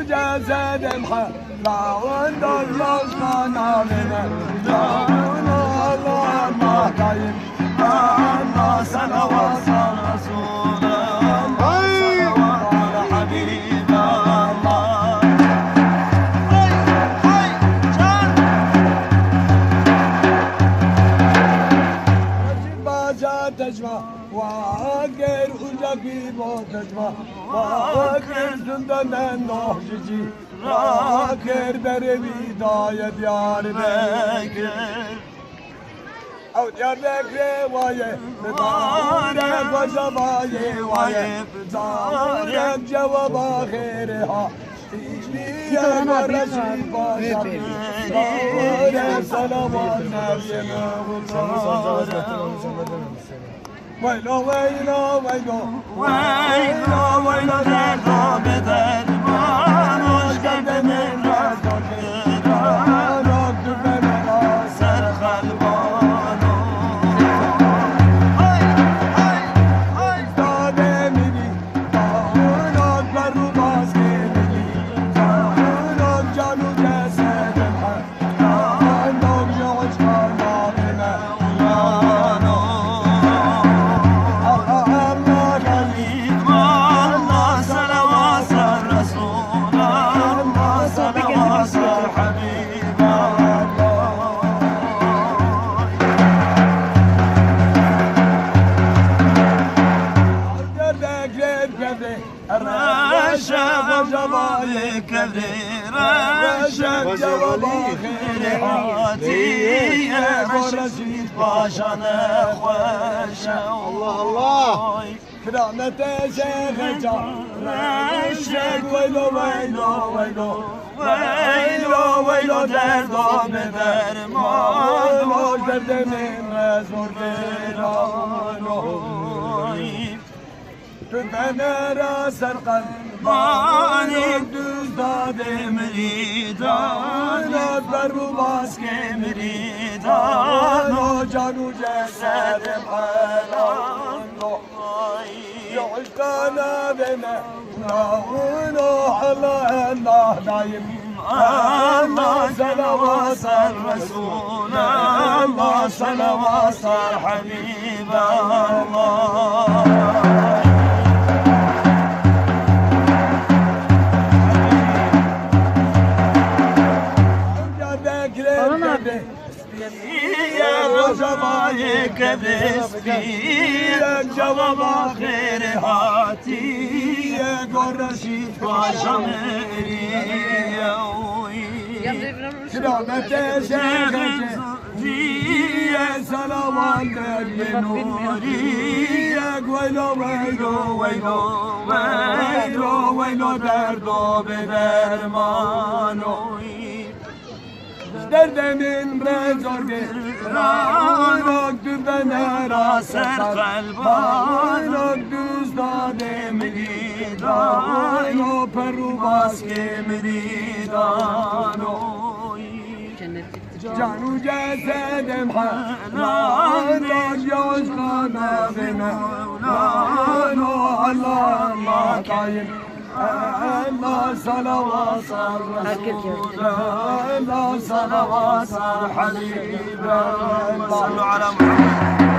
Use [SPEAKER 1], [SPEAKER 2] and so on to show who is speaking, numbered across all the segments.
[SPEAKER 1] جسد محلاون دلوزنا بنا دعون الله ما دايم الله صلوات رسول الله صلوات حبيب الله تجمع واقر وجبي بو تجمع واقر زندان نوحجي راكر بربي داية ديار بكر او ديار بكر وايه بدارك وجبايه وايه بدارك جواب آخرها يا رشيد باشا دارك سلامات نبينا ويلو ويلو ويلو ويلو ويلو دردو بدرمان وجد من رزق الجيران وقدر من سر خلبانو داده میگی دانات بر رو باسکه میگی دانات جانو جسد من دانات جوش خانات من رشا وجبالي كبير رشا جواب آخر حياتي رشيد باشا نخوشا الله الله كرامة شيخ رشا ويلو ويلو ويلو ويلو ويلو دردو بدرمانو درد من رزور درانو Tüfener asar kalbani düz dade meridan Adlar bu maske meridan O canu cesedim halando Yu'şkana bime Nâhûnu Allah Allah daim Allah salavat sar Resul Allah salavat sar Habib Allah يا وجبايك بسبيك جواب آخر هاتي يا قرشيد باشا كرامة شيختي يا سلامات لنوري يا ويلو ويلو ويلو ويلو ويلو دردو بدرمانوي دردمین رزور رانوک دبنه را سر قلبانوک دوست داده مریدانو پرو باسکه مریدانوی جانو جسدم حلانوک یوش خانا بمولانو الله الله قایم الله صلوات صار رسول الله صلوات صار حبيب الله صلوا على محمد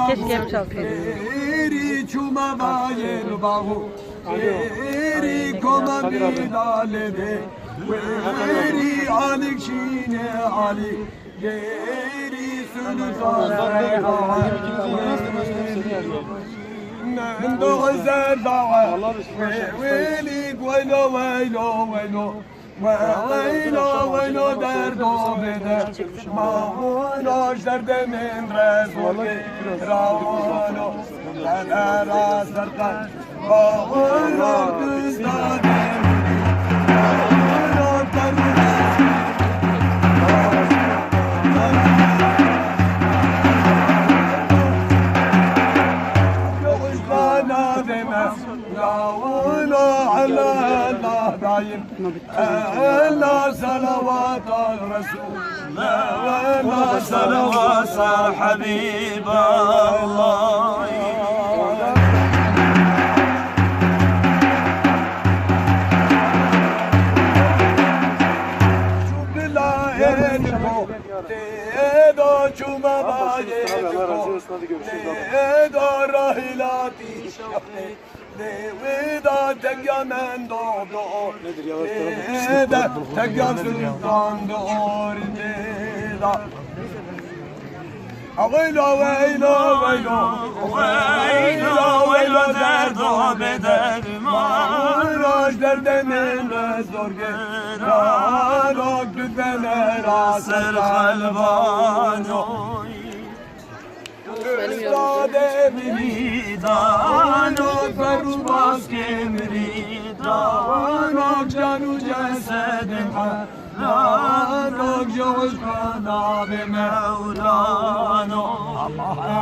[SPEAKER 2] Keşke hep çalsaydım.
[SPEAKER 1] Çuma bayır bahu eri koma bidalede eri alik şine alik geri sünü zare nendo güzel dağa velik velo velo velo ويلو ويلو دردو بده ماهوناش درد من رزوكي راوانو لدر سرقن باهونو دزداده باهونو الله صلوات الرسول الله صلوات
[SPEAKER 3] وسر حبيب الله
[SPEAKER 1] Çuma baye ne da rahilati ne veda tegyamen doğdu ne da tegyan sultan doğru ne da Veylo veylo veylo
[SPEAKER 3] Veylo veylo derdo bederman
[SPEAKER 1] Raj derdemin rezorge Rarok düdveler
[SPEAKER 3] Ser halvano
[SPEAKER 1] Üstade
[SPEAKER 3] Danok ferubas kemri Danok canu cesedim Danok coşkana ve Mevlano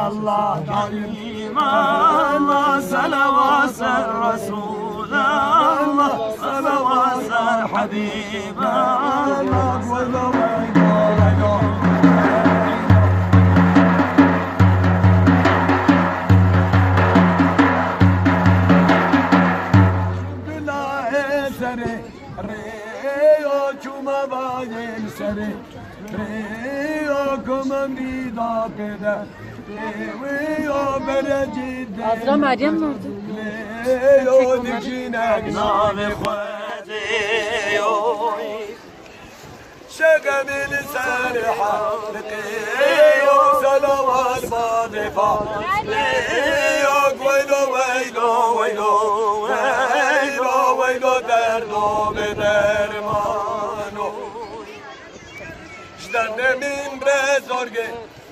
[SPEAKER 3] Allah Kerim Allah salavat ser Resulallah salavat ser Habiballah
[SPEAKER 1] Veylo veylo veylo Çuma bayen sere Reo komandida pede Reo berecide
[SPEAKER 2] Azra Meryem nerede?
[SPEAKER 1] Reo dikine
[SPEAKER 3] Nave khwadiyo
[SPEAKER 1] Şegemil seriha Reo salavat badifa Reo veylo veylo veylo Veylo veylo derdo bedermano Derdemin bezorge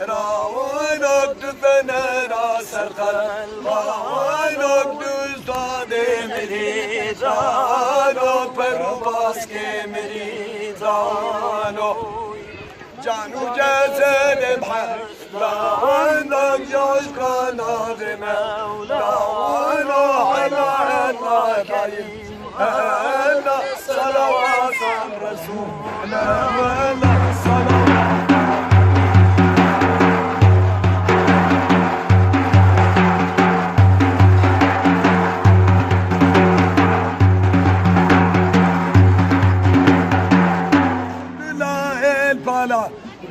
[SPEAKER 1] Ravanok düfenera serkar Ravanok düzade merizano Perubas ke merizano Canu cesedem har Ravanok coşkana ve Mevlano Hala hala kayim Hala salavat an Resul Hala salavat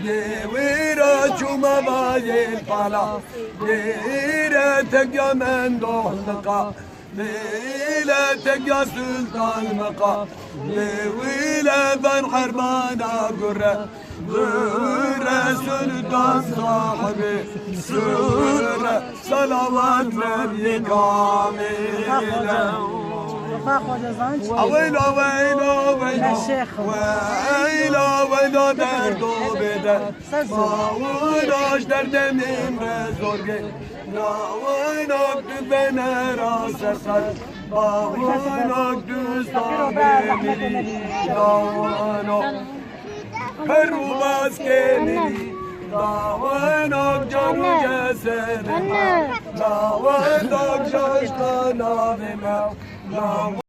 [SPEAKER 1] Yevira çuma bayel pala Yevira tegya mendohlaka Leyla tegya sultan maka Leyla ben harbana gurre Gurre sultan sahibi Sürre salavat ve kamile Veylo veylo veylo Veylo veylo derdo beder Mavuraş derdemin rezorge Navaynok dübener asersar Bavanok düzda bemiri Davanok Perubas kemiri Davanok canu cesedim Davanok coşkana ve mev